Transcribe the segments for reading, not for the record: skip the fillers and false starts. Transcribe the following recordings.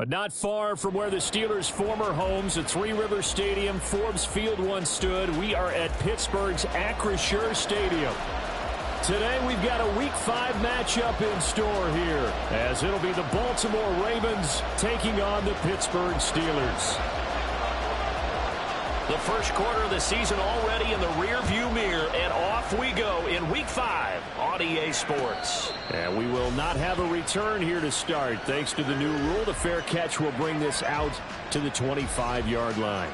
But not far from where the Steelers' former homes at Three Rivers Stadium, Forbes Field once stood, we are at Pittsburgh's Acrisure Stadium. Today we've got a Week 5 matchup in store here, as it'll be the Baltimore Ravens taking on the Pittsburgh Steelers. The first quarter of the season already in the rearview mirror, and off we go in Week 5 on EA Sports. And we will not have a return here to start. Thanks to the new rule, the fair catch will bring this out to the 25-yard line.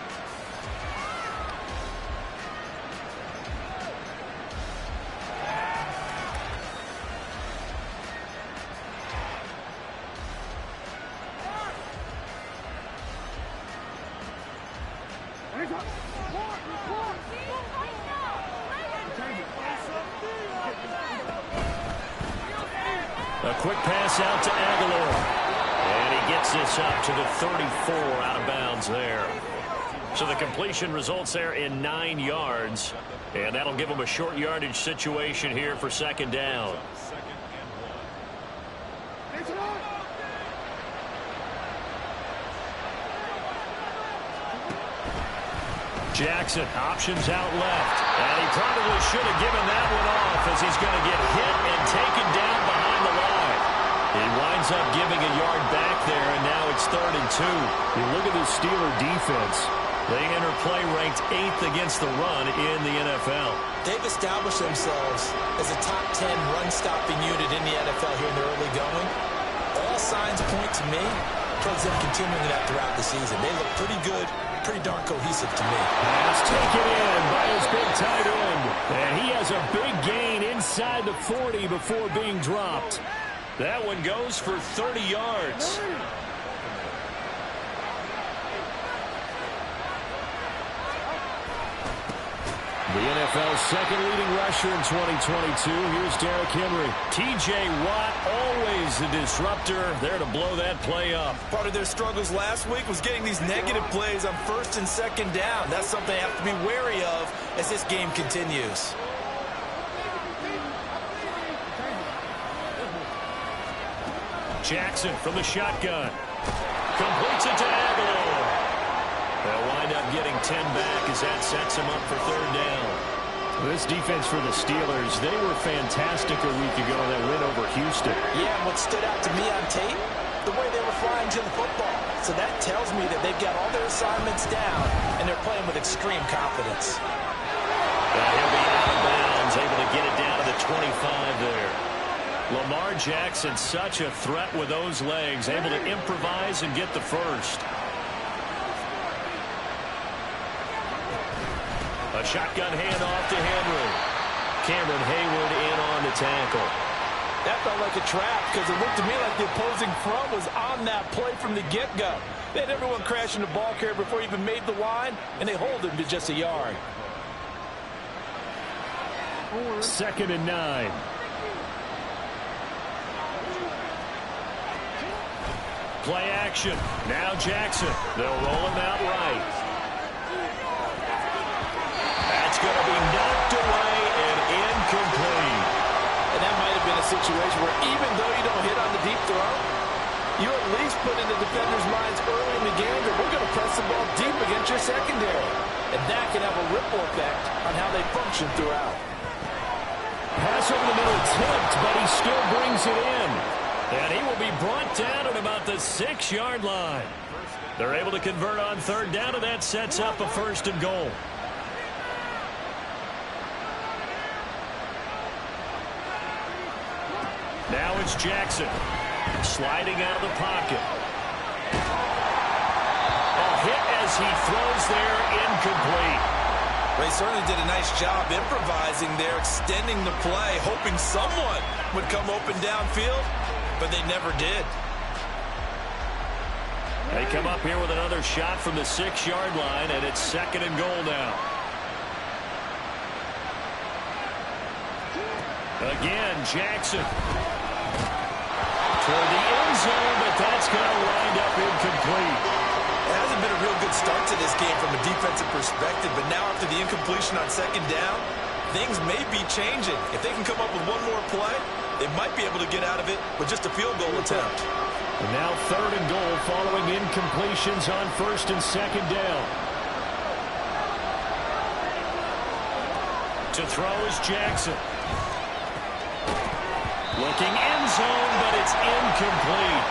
A quick pass out to Aguilar. And he gets this up to the 34 out of bounds there. So the completion results there in 9 yards. And that'll give him a short yardage situation here for second down. Jackson options out left. And he probably should have given that one off, as he's going to get hit and taken down behind the line. He winds up giving a yard back there, and now it's 3rd and 2. You look at the Steeler defense. They enter play ranked 8th against the run in the NFL. They've established themselves as a top 10 run-stopping unit in the NFL here in the early going. All signs point to me towards them continuing that throughout the season. They look pretty good, pretty darn cohesive to me. Pass taken in by his big tight end. And he has a big gain inside the 40 before being dropped. That one goes for 30 yards. The NFL's second leading rusher in 2022. Here's Derrick Henry. T.J. Watt, always a disruptor, there to blow that play up. Part of their struggles last week was getting these negative plays on 1st and 2nd down. That's something they have to be wary of as this game continues. Jackson from the shotgun. Completes it to Aguilar. They'll wind up getting 10 back as that sets him up for 3rd down. This defense for the Steelers, they were fantastic a week ago in that win over Houston. Yeah, and what stood out to me on tape, the way they were flying to the football. So that tells me that they've got all their assignments down, and they're playing with extreme confidence. He'll be out of bounds, able to get it down to the 25 there. Lamar Jackson, such a threat with those legs, able to improvise and get the first. A shotgun handoff to Henry. Cameron Hayward in on the tackle. That felt like a trap because it looked to me like the opposing front was on that play from the get-go. They had everyone crashing the ball carrier before he even made the line, and they hold him to just a yard. 2nd and 9. Play action. Now Jackson. They'll roll him out right. That's going to be knocked away and incomplete. And that might have been a situation where even though you don't hit on the deep throw, you at least put in the defenders' minds early in the game that we're going to press the ball deep against your secondary. And that can have a ripple effect on how they function throughout. Pass over the middle tipped, but he still brings it in. And he will be brought down at about the 6-yard line. They're able to convert on 3rd down, and that sets up a 1st and goal. Now it's Jackson. Sliding out of the pocket. A hit as he throws there, incomplete. They certainly did a nice job improvising there, extending the play, hoping someone would come open downfield, but they never did. They come up here with another shot from the 6-yard line, and it's 2nd and goal now. Again, Jackson. Toward the end zone, but that's going to wind up incomplete. It hasn't been a real good start to this game from a defensive perspective, but now after the incompletion on 2nd down, things may be changing. If they can come up with one more play, they might be able to get out of it with just a field goal attempt. And now 3rd and goal following incompletions on 1st and 2nd down. To throw is Jackson. Looking end zone, but it's incomplete.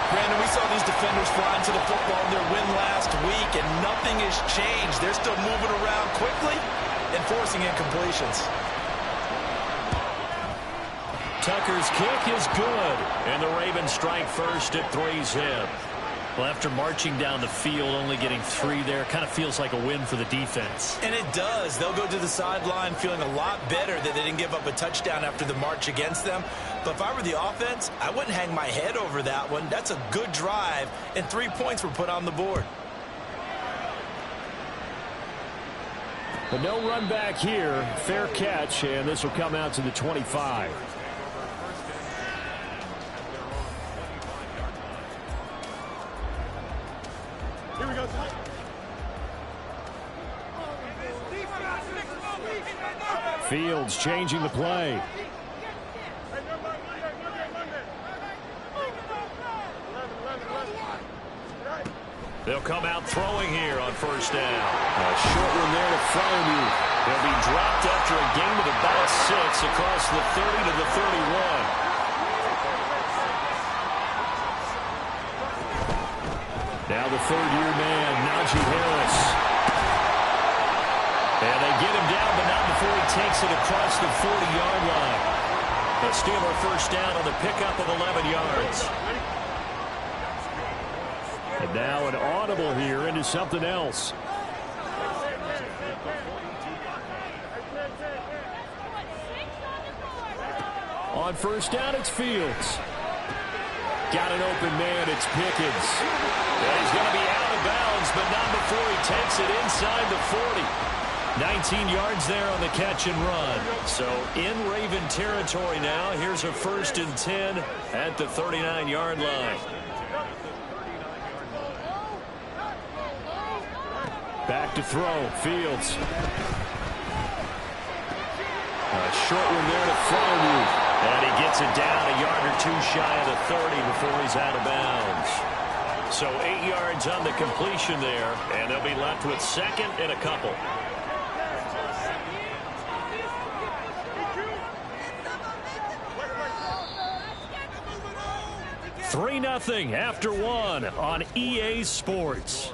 Brandon, we saw these defenders flying to the football in their win last week, and nothing has changed. They're still moving around quickly and forcing incompletions. Tucker's kick is good, and the Ravens strike first at 3's hit. Well, after marching down the field, only getting 3 there, kind of feels like a win for the defense. And it does. They'll go to the sideline feeling a lot better that they didn't give up a touchdown after the march against them. But if I were the offense, I wouldn't hang my head over that one. That's a good drive, and 3 points were put on the board. But no run back here. Fair catch, and this will come out to the 25. Here we go. Fields changing the play. They'll come out throwing here on 1st down. A short one there to Fryermuth. They'll be dropped after a gain of about 6 across the 30 to the 31. Now the 3rd-year man, Najee Harris. And they get him down, but not before he takes it across the 40-yard line. A Steeler 1st down on the pickup of 11 yards. And now an audible here into something else. On 1st down, it's Fields. Got an open man, it's Pickens. And he's going to be out of bounds, but not before he takes it inside the 40. 19 yards there on the catch and run. So in Raven territory now. Here's a 1st and 10 at the 39-yard line. Back to throw, Fields. A short one there to Fryermuth. And he gets it down a yard or 2 shy of the 30 before he's out of bounds. So 8 yards on the completion there, and they'll be left with 2nd and a couple. Three 3-0 after 1 on EA Sports.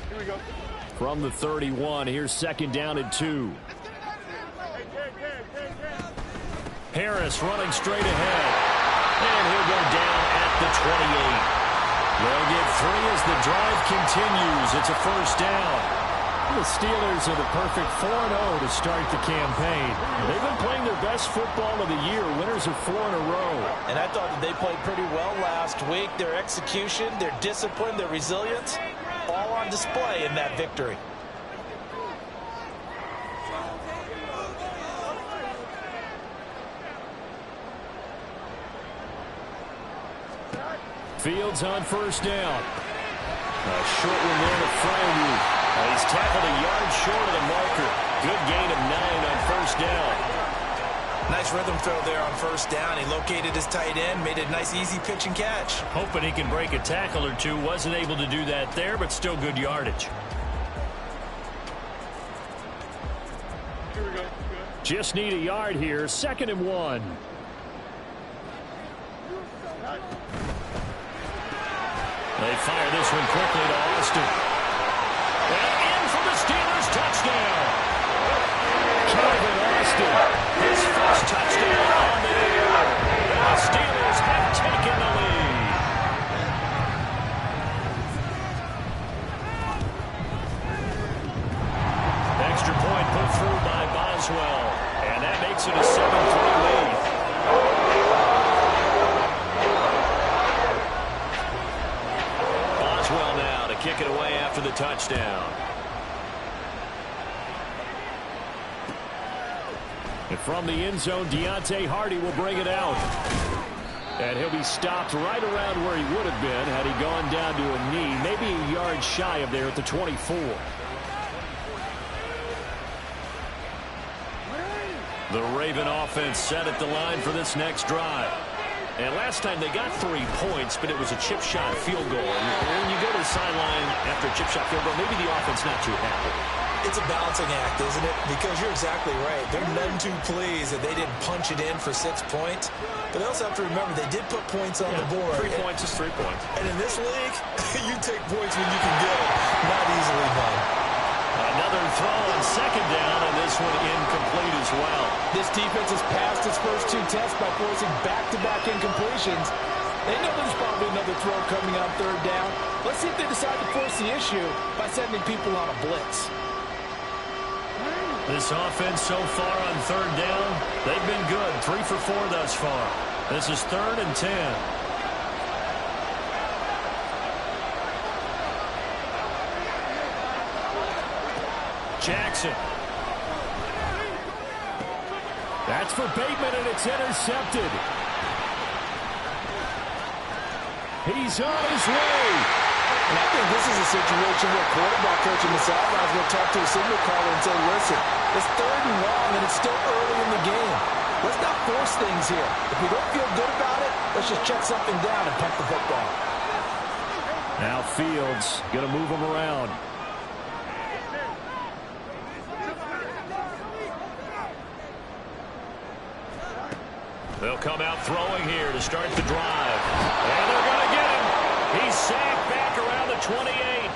Here we go. From the 31, here's 2nd down and 2. Harris running straight ahead. And he'll go down at the 28. They'll get 3 as the drive continues. It's a 1st down. The Steelers are the perfect 4-0 to start the campaign. They've been playing their best football of the year. Winners of 4 in a row. And I thought that they played pretty well last week. Their execution, their discipline, their resilience, all on display in that victory. Fields on 1st down. A short one there to Fryermuth. He's tackled a yard short of the marker. Good gain of 9 on 1st down. Nice rhythm throw there on 1st down. He located his tight end, made a nice easy pitch and catch. Hoping he can break a tackle or 2. Wasn't able to do that there, but still good yardage. Here we go. Just need a yard here. 2nd and 1. They fire this one quickly to Austin. And in for the Steelers touchdown. Calvin Austin. His first touchdown on the year. The Steelers have taken the lead. Extra point put through by Boswell. And that makes it a 7-3 lead. Boswell now to kick it away after the touchdown. And from the end zone, Deontay Hardy will bring it out. And he'll be stopped right around where he would have been had he gone down to a knee, maybe a yard shy of there at the 24. The Raven offense set at the line for this next drive. And last time they got 3 points, but it was a chip shot field goal. And when you go to the sideline after a chip shot field goal, maybe the offense not too happy. It's a balancing act, isn't it? Because you're exactly right. They're none too pleased that they didn't punch it in for 6 points. But they also have to remember they did put points on the board. 3 points is 3 points. And in this league, you take points when you can get them. Not easily done. Another throw on second down, and this one incomplete as well. This defense has passed its first 2 tests by forcing back-to-back incompletions. They know there's probably another throw coming on third down. Let's see if they decide to force the issue by sending people on a blitz. This offense so far on third down, they've been good. 3 for 4 thus far. This is 3rd and 10. Jackson. That's for Bateman, and it's intercepted. He's on his way. And I think this is a situation where quarterback coach in the sidelines will talk to a signal caller and say, listen, it's 3rd and long, and it's still early in the game. Let's not force things here. If we don't feel good about it, let's just check something down and punt the football. Now Fields going to move him around. They'll come out throwing here to start the drive. And they're going to get him. He's sacked back around the 28.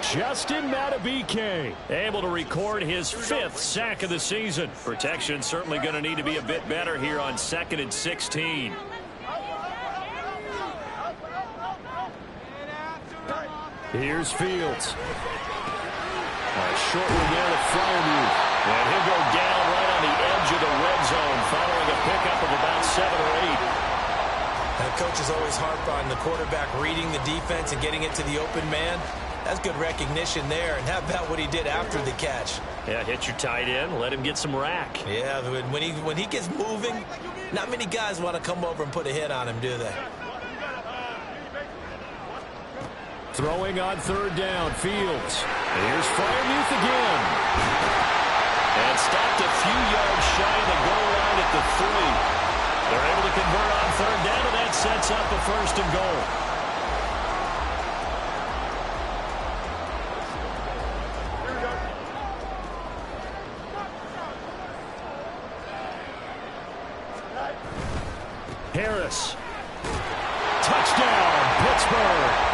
Justin Madubuike Able to record his 5th sack of the season. Protection certainly going to need to be a bit better here on 2nd and 16. Here's Fields. A short one there to Freiermuth. And he'll go down right on the edge of the red zone following a pickup of about 7 or 8. That coach is always harp on the quarterback reading the defense and getting it to the open man. That's good recognition there. And how about what he did after the catch? Yeah, hit your tight end, let him get some rack. Yeah, when he gets moving, not many guys want to come over and put a hit on him, do they? throwing on 3rd down. Fields. Here's Freiermuth again. And stopped a few yards shy of the goal line at the 3. They're able to convert on 3rd down, and that sets up a 1st and goal. Harris. Touchdown, Pittsburgh.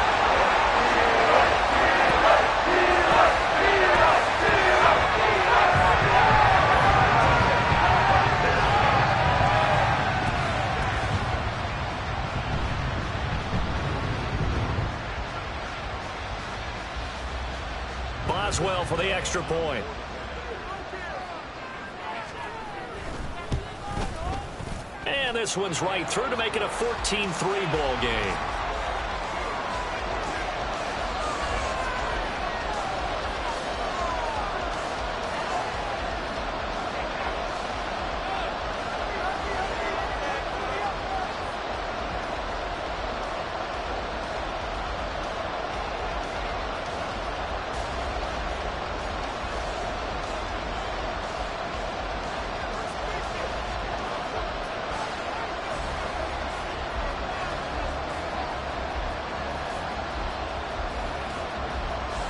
Boswell for the extra point. And this one's right through to make it a 14-3 ball game.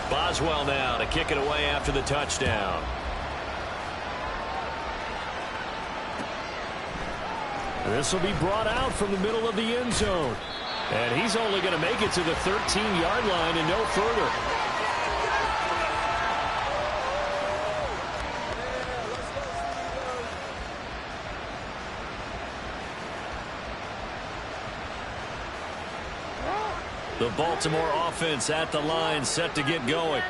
Boswell now to kick it away after the touchdown. This will be brought out from the middle of the end zone. And he's only going to make it to the 13-yard line and no further. The Baltimore offense at the line, set to get going.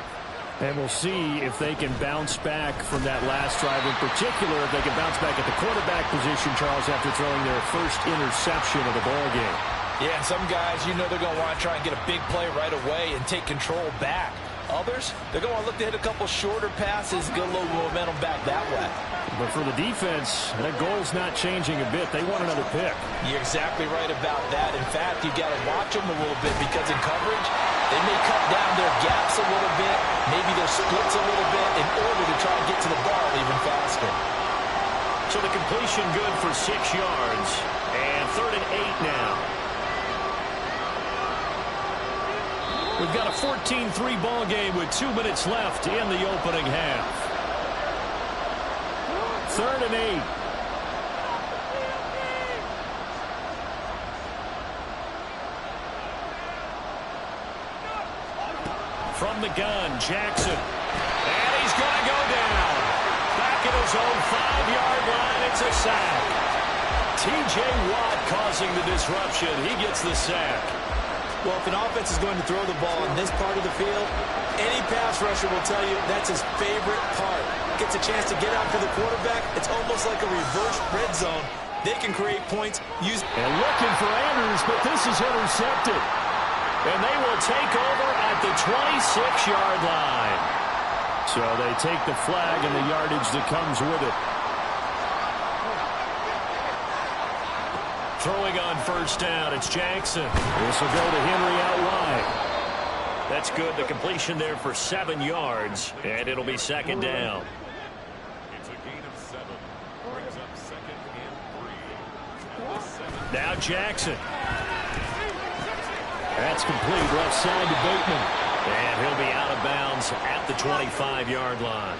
And we'll see if they can bounce back from that last drive. In particular, if they can bounce back at the quarterback position, Charles, after throwing their first interception of the ballgame. Yeah, and some guys, you know they're going to want to try and get a big play right away and take control back. Others, they're going to look to hit a couple shorter passes, get a little momentum back that way. But for the defense, that goal's not changing a bit. They want another pick. You're exactly right about that. In fact, you've got to watch them a little bit because in coverage, they may cut down their gaps a little bit, maybe their splits a little bit in order to try and get to the ball even faster. So the completion good for 6 yards. And 3rd and 8 now. We've got a 14-3 ball game with 2 minutes left in the opening half. 3rd and 8. From the gun, Jackson. And he's going to go down. Back at his own 5-yard line, it's a sack. T.J. Watt causing the disruption. He gets the sack. Well, if an offense is going to throw the ball in this part of the field, any pass rusher will tell you that's his favorite part. Gets a chance to get out to the quarterback. It's almost like a reverse red zone. They can create points. And looking for Andrews, but this is intercepted. And they will take over at the 26-yard line. So they take the flag and the yardage that comes with it. Throwing on 1st down, it's Jackson. This will go to Henry out wide. That's good. The completion there for 7 yards, and it'll be 2nd down. It's a gain of 7. Brings up 2nd and 3. Now Jackson. That's complete. Left side to Bateman. And he'll be out of bounds at the 25-yard line.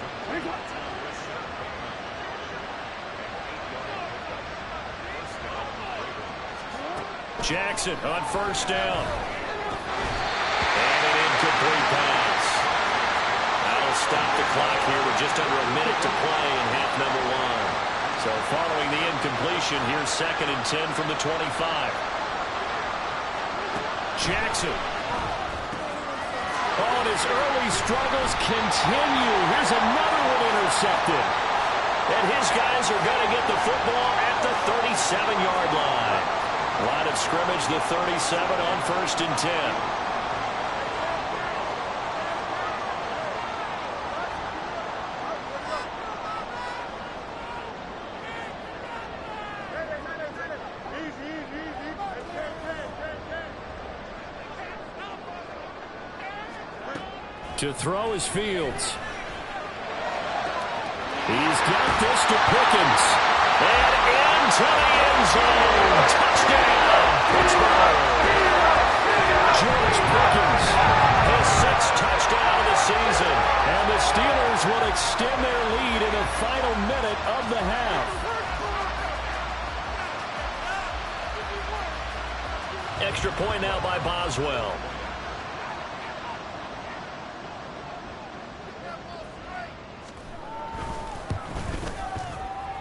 Jackson on 1st down. And an incomplete pass. That'll stop the clock here with just under a minute to play in half number 1. So following the incompletion, here's 2nd and 10 from the 25. Jackson. Oh, and his early struggles continue. Here's another one intercepted. And his guys are going to get the football at the 37-yard line. Line of scrimmage, the 37 on 1st and 10. To throw is Fields. He's got this to Pickens. And into the end zone. Touchdown, Pittsburgh. George Pickens. His 6th touchdown of the season. And the Steelers will extend their lead in the final minute of the half. Extra point now by Boswell.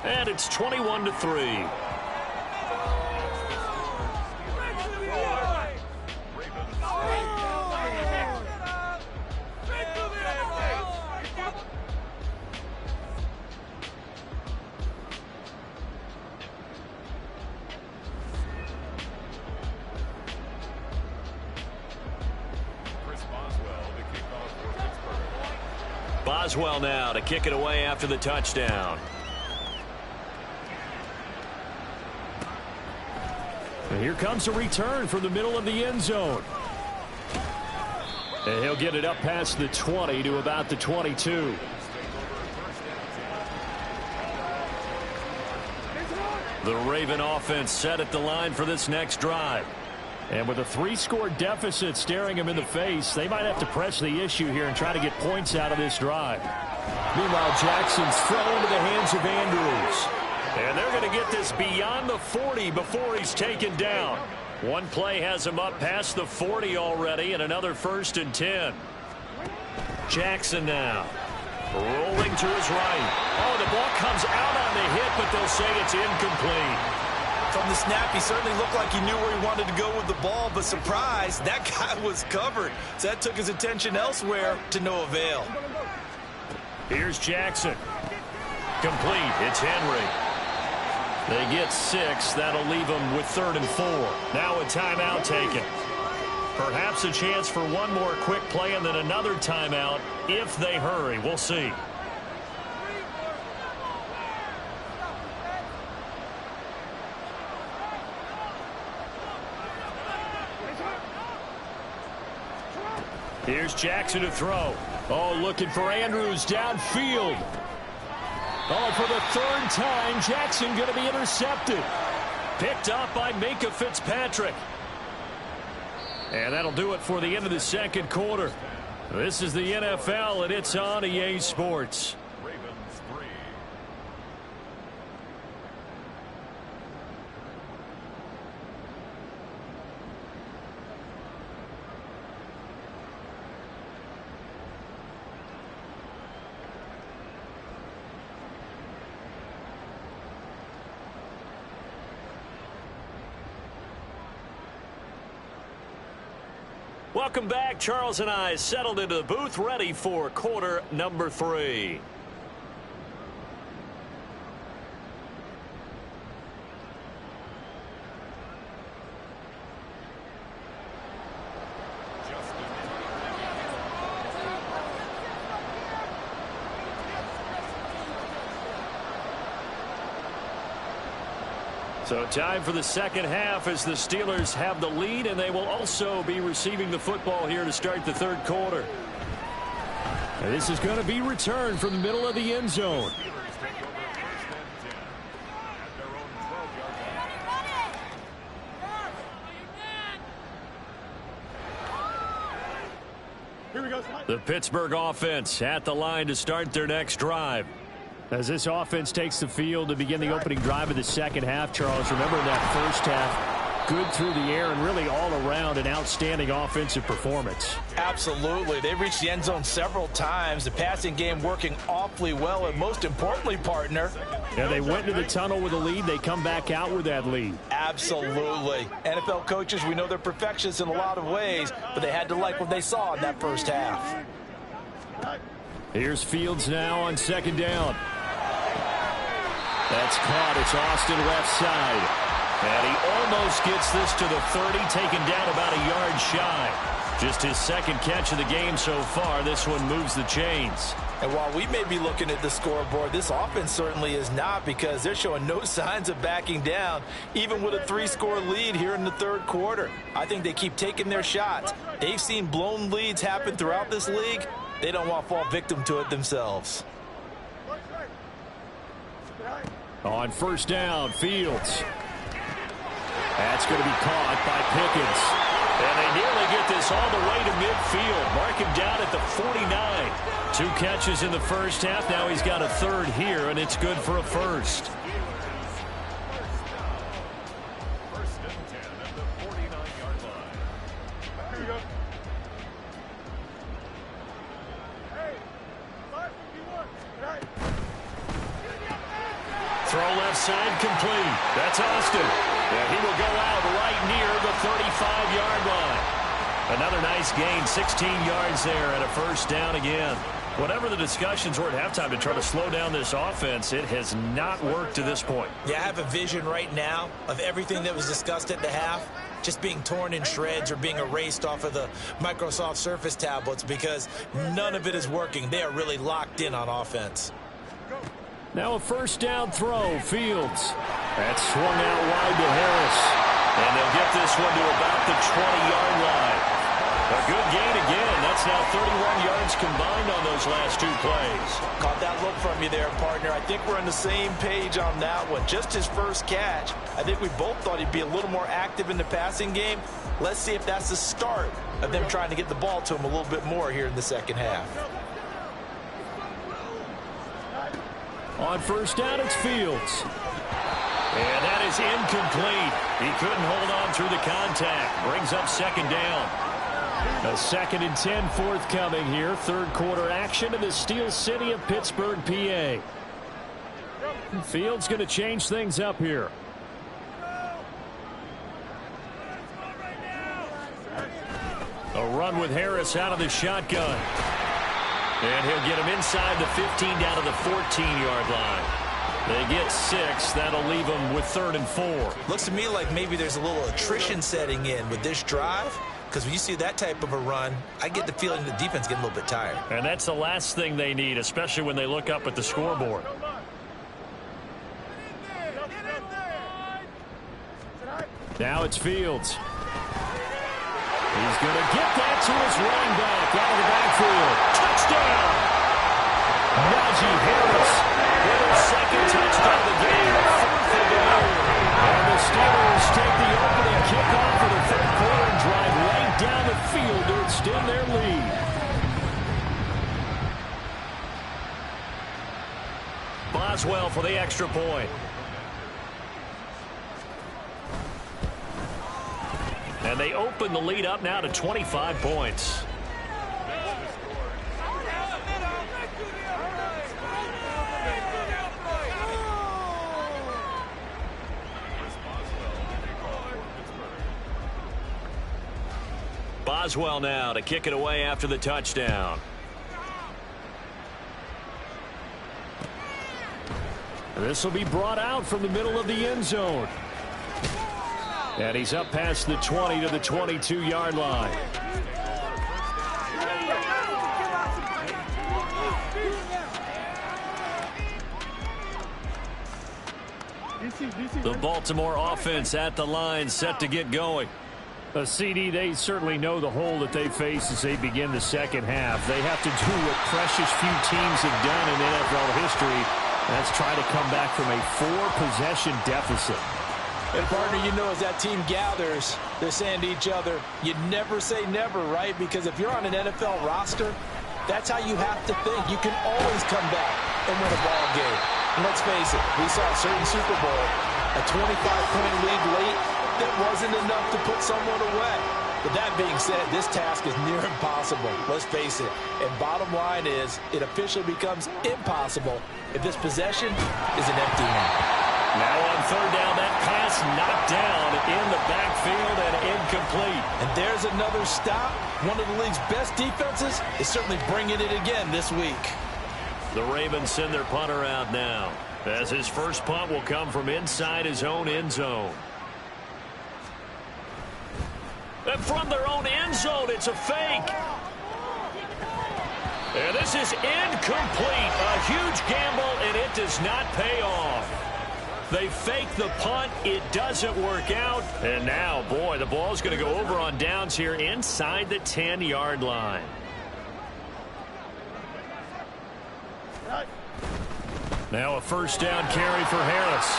And it's 21-3. Boswell now to kick it away after the touchdown. And here comes a return from the middle of the end zone. And he'll get it up past the 20 to about the 22. The Raven offense set at the line for this next drive. And with a 3-score deficit staring him in the face, they might have to press the issue here and try to get points out of this drive. Meanwhile, Jackson's thrown into the hands of Andrews. And they're going to get this beyond the 40 before he's taken down. One play has him up past the 40 already, and another 1st and 10. Jackson now. Rolling to his right. Oh, the ball comes out on the hit, but they'll say it's incomplete. From the snap, he certainly looked like he knew where he wanted to go with the ball, but surprise, that guy was covered. So that took his attention elsewhere to no avail. Here's Jackson. Complete. It's Henry. They get 6. That'll leave them with 3rd and 4. Now a timeout taken. Perhaps a chance for one more quick play and then another timeout if they hurry. We'll see. Here's Jackson to throw. Oh, looking for Andrews downfield. Oh, for the third time, Jackson going to be intercepted. Picked up by Minka Fitzpatrick. And that'll do it for the end of the second quarter. This is the NFL, and it's on EA Sports. Ravens 3. Welcome back. Charles and I settled into the booth, ready for quarter number 3. So time for the second half as the Steelers have the lead, and they will also be receiving the football here to start the third quarter. And this is going to be returned from the middle of the end zone. The Pittsburgh offense at the line to start their next drive. As this offense takes the field to begin the opening drive of the second half, Charles, remember that first half, good through the air and really all around an outstanding offensive performance. Absolutely. They reached the end zone several times. The passing game working awfully well, and most importantly, partner. Yeah, they went into the tunnel with a lead. They come back out with that lead. Absolutely. NFL coaches, we know they're perfectionists in a lot of ways, but they had to like what they saw in that first half. Here's Fields now on second down. That's caught. It's Austin left side. And he almost gets this to the 30, taken down about a yard shy. Just his second catch of the game so far. This one moves the chains. And while we may be looking at the scoreboard, this offense certainly is not, because they're showing no signs of backing down, even with a 3-score lead here in the third quarter. I think they keep taking their shots. They've seen blown leads happen throughout this league. They don't want to fall victim to it themselves. On first down, Fields. That's going to be caught by Pickens. And they nearly get this all the way to midfield. Mark him down at the 49. 2 catches in the first half. Now he's got a third here, and it's good for a first. First and 10 at the 49-yard line. Here you go. Throw left side complete. That's Austin. And he will go out right near the 35-yard line. Another nice gain, 16 yards there, and a first down again. Whatever the discussions were at halftime to try to slow down this offense, it has not worked to this point. Yeah, I have a vision right now of everything that was discussed at the half just being torn in shreds or being erased off of the Microsoft Surface tablets, because none of it is working. They are really locked in on offense. Now a first down throw, Fields. That's swung out wide to Harris. And they'll get this one to about the 20-yard line. A good gain again. That's now 31 yards combined on those last 2 plays. Caught that look from you there, partner. I think we're on the same page on that one. Just his first catch. I think we both thought he'd be a little more active in the passing game. Let's see if that's the start of them trying to get the ball to him a little bit more here in the second half. On first down, it's Fields. And that is incomplete. He couldn't hold on through the contact. Brings up second down. A 2nd and 10 forthcoming here. Third quarter action in the Steel City of Pittsburgh, PA. Fields going to change things up here. A run with Harris out of the shotgun. And he'll get him inside the 15 down to the 14-yard line. They get 6. That'll leave them with 3rd and 4. Looks to me like maybe there's a little attrition setting in with this drive, because when you see that type of a run, I get the feeling the defense getting a little bit tired. And that's the last thing they need, especially when they look up at the scoreboard. Now it's Fields. He's going to get that to his running back out of the backfield. Touchdown! Najee Harris with a Boswell for the extra point. And they open the lead up now to 25 points. Boswell now to kick it away after the touchdown. This will be brought out from the middle of the end zone. And he's up past the 20 to the 22-yard line. The Baltimore offense at the line, set to get going. A CD, they certainly know the hole that they face as they begin the second half. They have to do what precious few teams have done in NFL history. That's try to come back from a 4-possession deficit. And, partner, you know, as that team gathers, they're saying to each other, you never say never, right? Because if you're on an NFL roster, that's how you have to think. You can always come back and win a ball game. And let's face it, we saw a certain Super Bowl, a 25-point lead late, that wasn't enough to put someone away. But that being said, this task is near impossible. Let's face it. And bottom line is, it officially becomes impossible if this possession is an empty one. Now on third down, that pass knocked down in the backfield and incomplete. And there's another stop. One of the league's best defenses is certainly bringing it again this week. The Ravens send their punter out now, as his first punt will come from inside his own end zone. And from their own end zone, it's a fake. And this is incomplete. A huge gamble, and it does not pay off. They fake the punt. It doesn't work out. And now, boy, the ball's going to go over on downs here inside the 10-yard line. Now a first down carry for Harris.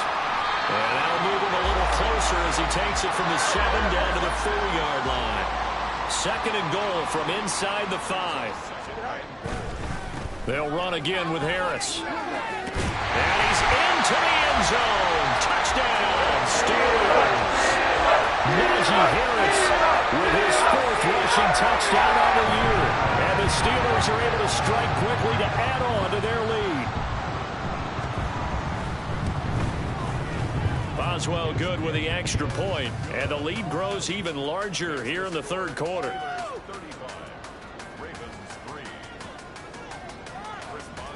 And that'll move him a little closer as he takes it from the 7 down to the 4-yard line. Second and goal from inside the 5. They'll run again with Harris. And he's into the end zone. Touchdown, Steelers. Najee Harris with his 4th rushing touchdown on the year. And the Steelers are able to strike quickly to add on to their lead. Boswell good with the extra point, and the lead grows even larger here in the third quarter.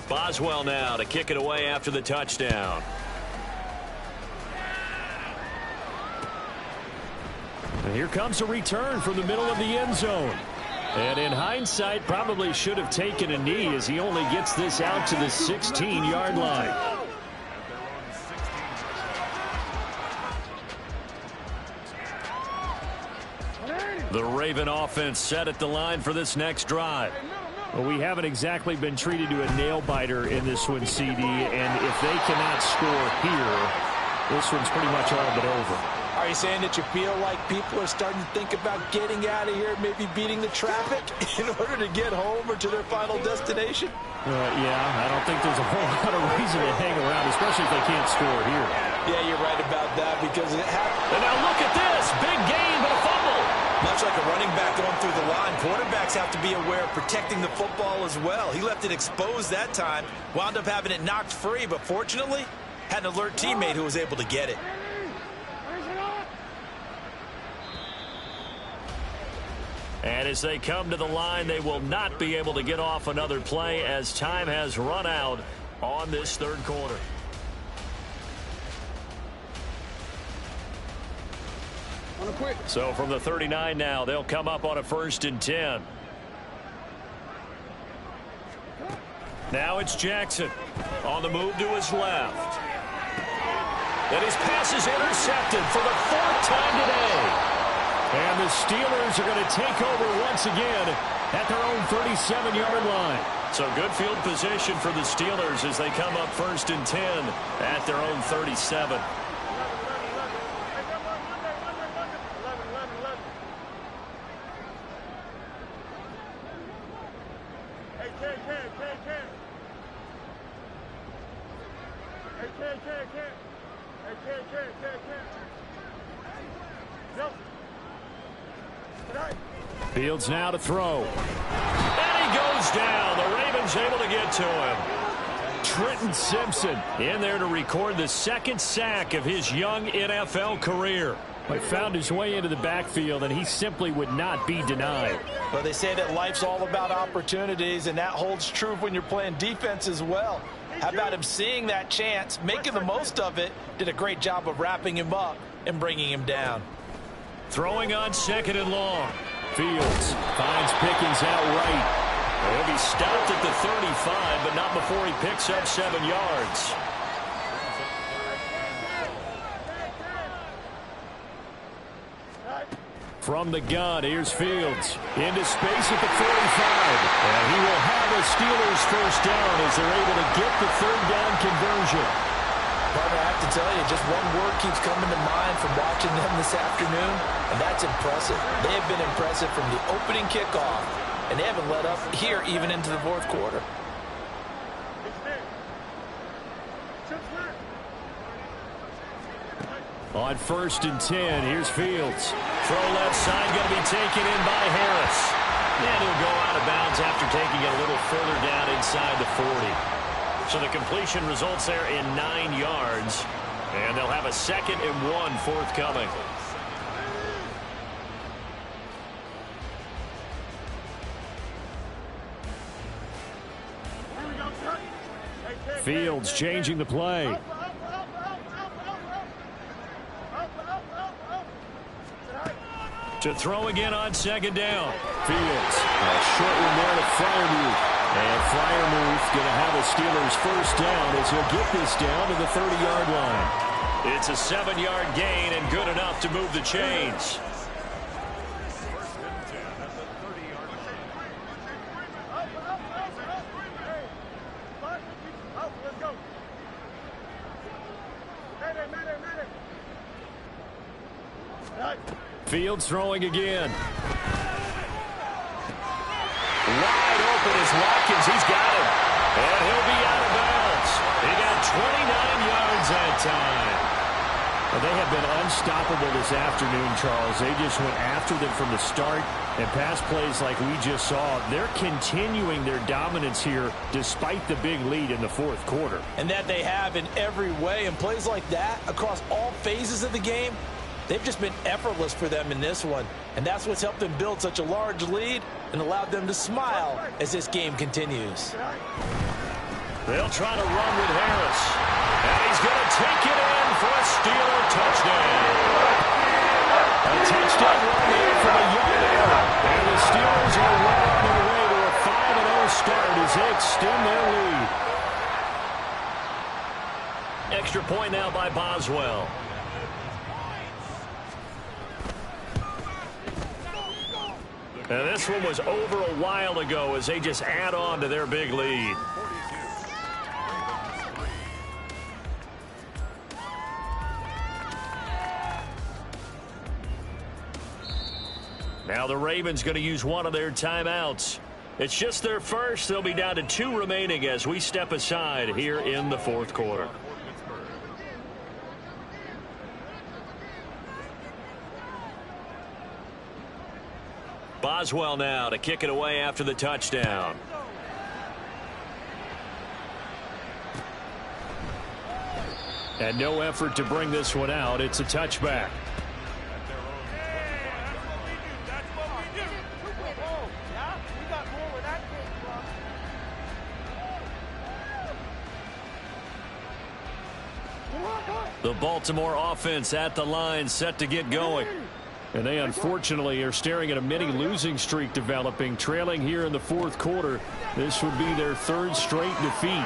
Boswell now to kick it away after the touchdown. And here comes a return from the middle of the end zone. And in hindsight, probably should have taken a knee as he only gets this out to the 16-yard line. The Raven offense set at the line for this next drive. Well, we haven't exactly been treated to a nail-biter in this one, CD, and if they cannot score here, this one's pretty much all but over. Are you saying that you feel like people are starting to think about getting out of here, maybe beating the traffic in order to get home or to their final destination? Yeah, I don't think there's a whole lot of reason to hang around, especially if they can't score here. Yeah, you're right about that because it happened. And now look at this. Big gain, but a fumble. Much like a running back going through the line, quarterbacks have to be aware of protecting the football as well. He left it exposed that time, wound up having it knocked free, but fortunately, had an alert teammate who was able to get it. And as they come to the line, they will not be able to get off another play as time has run out on this third quarter. So from the 39 now, they'll come up on a 1st and 10. Now it's Jackson on the move to his left. And his pass is intercepted for the 4th time today. And the Steelers are going to take over once again at their own 37-yard line. So good field position for the Steelers as they come up 1st and 10 at their own 37. Fields now to throw. And he goes down. The Ravens able to get to him. Trenton Simpson in there to record the second sack of his young NFL career. He found his way into the backfield, and he simply would not be denied. Well, they say that life's all about opportunities, and that holds true when you're playing defense as well. How about him seeing that chance, making the most of it, did a great job of wrapping him up and bringing him down. Throwing on 2nd and long. Fields finds Pickens out right. He'll be stopped at the 35, but not before he picks up 7 yards. From the gun, here's Fields. Into space at the 45. And he will have a Steelers first down as they're able to get the 3rd down conversion. Partner, I have to tell you, just one word keeps coming to mind from watching them this afternoon, and that's impressive. They have been impressive from the opening kickoff, and they haven't let up here even into the 4th quarter. On 1st and 10, here's Fields. Throw left side, going to be taken in by Harris. And he'll go out of bounds after taking it a little further down inside the 40. So the completion results there in 9 yards. And they'll have a 2nd and 1 forthcoming. Fields changing the play. To throw again on 2nd down. Fields. A short one there to Freiermuth. And Freiermuth going to have a Steelers first down as he'll get this down to the 30-yard line. It's a 7-yard gain and good enough to move the chains. Fields throwing again. Wide open is Watkins. He's got him. And he'll be out of bounds. He got 29 yards that time. Well, they have been unstoppable this afternoon, Charles. They just went after them from the start, and pass plays like we just saw. They're continuing their dominance here despite the big lead in the 4th quarter. And that they have in every way. And plays like that across all phases of the game, they've just been effortless for them in this one. And that's what's helped them build such a large lead and allowed them to smile as this game continues. They'll try to run with Harris. And he's going to take it in for a Steeler touchdown. A touchdown run here from a yard. And the Steelers are well on their way to a 5-0 start as they extend their lead. Extra point now by Boswell. And this one was over a while ago as they just add on to their big lead. Now the Ravens going to use one of their timeouts. It's just their first. They'll be down to 2 remaining as we step aside here in the 4th quarter. Boswell now to kick it away after the touchdown. And no effort to bring this one out. It's a touchback. The Baltimore offense at the line set to get going. And they unfortunately are staring at a mini losing streak developing, trailing here in the 4th quarter. This would be their 3rd straight defeat.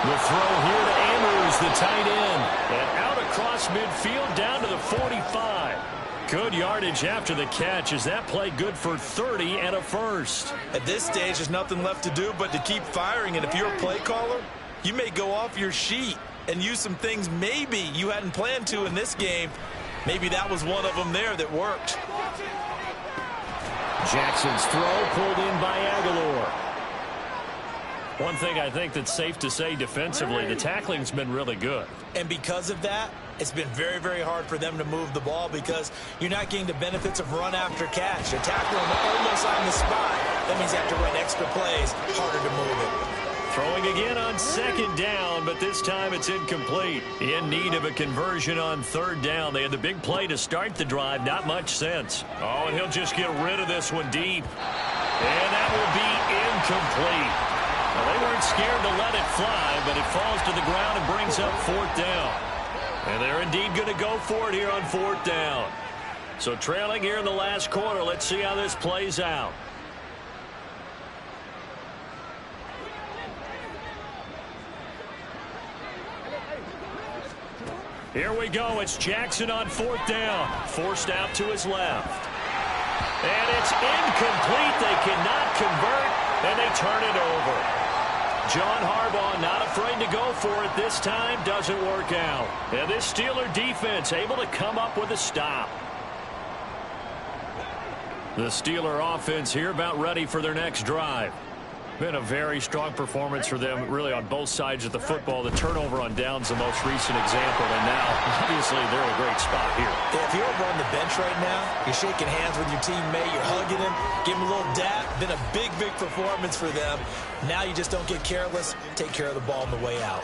The throw here to Andrews, the tight end. And out across midfield down to the 45. Good yardage after the catch as that play good for 30 and a first. At this stage, there's nothing left to do but to keep firing. And if you're a play caller, you may go off your sheet and use some things maybe you hadn't planned to in this game. Maybe that was one of them there that worked. Jackson's throw pulled in by Aguilar. One thing I think that's safe to say defensively, the tackling's been really good. And because of that, it's been very, very hard for them to move the ball because you're not getting the benefits of run after catch. You're tackling almost on the spot. That means you have to run extra plays, harder to move it. Throwing again on second down, but this time it's incomplete. In need of a conversion on third down. They had the big play to start the drive. Not much sense. Oh, and he'll just get rid of this one deep. And that will be incomplete. Well, they weren't scared to let it fly, but it falls to the ground and brings up fourth down. And they're indeed going to go for it here on fourth down. So trailing here in the last quarter, let's see how this plays out. Here we go. It's Jackson on fourth down. Forced out to his left. And it's incomplete. They cannot convert, and they turn it over. John Harbaugh not afraid to go for it this time. Doesn't work out. And this Steeler defense able to come up with a stop. The Steeler offense here about ready for their next drive. Been a very strong performance for them, really, on both sides of the football. The turnover on downs, the most recent example, and now, obviously, they're in a great spot here. Yeah, if you're over on the bench right now, you're shaking hands with your teammate, you're hugging him, give him a little dap. Been a big, big performance for them. Now you just don't get careless. Take care of the ball on the way out.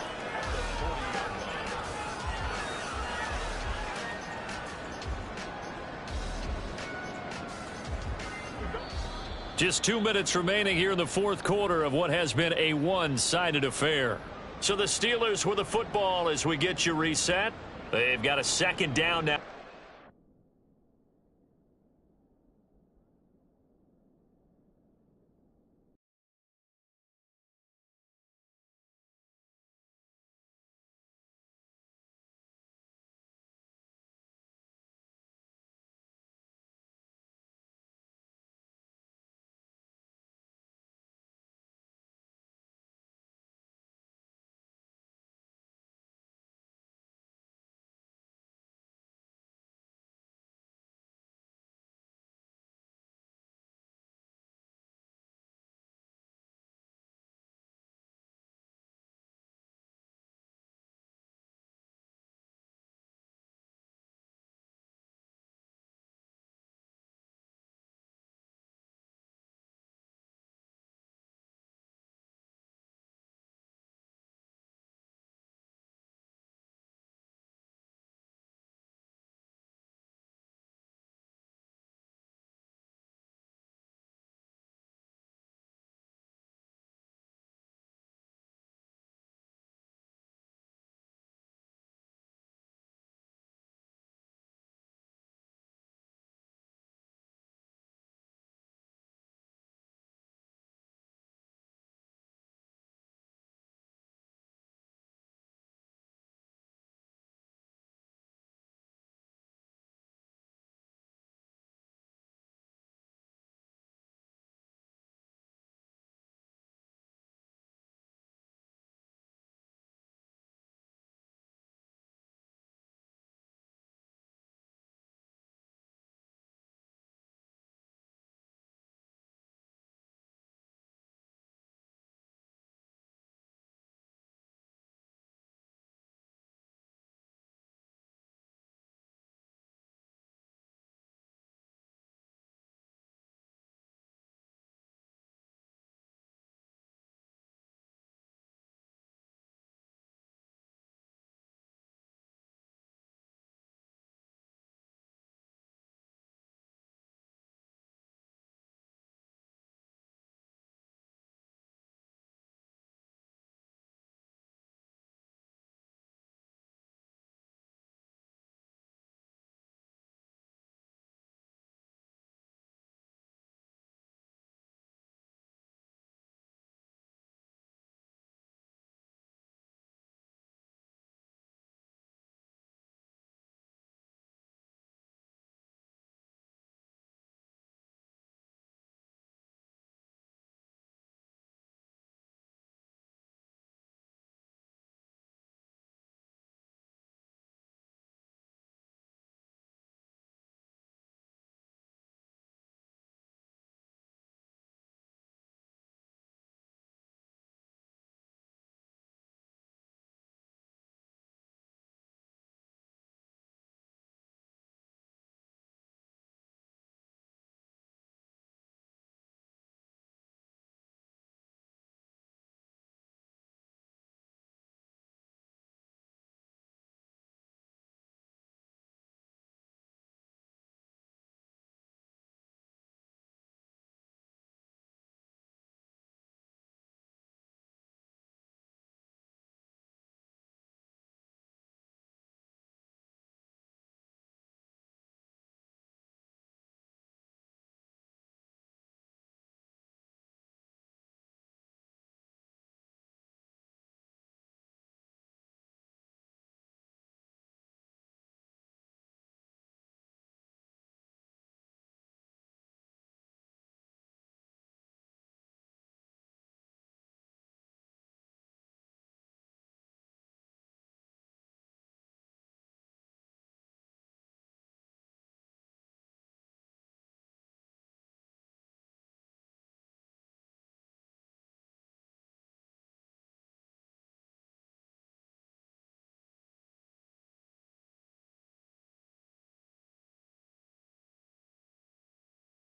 Just 2 minutes remaining here in the fourth quarter of what has been a one-sided affair. So the Steelers with the football as we get you reset. They've got a second down now.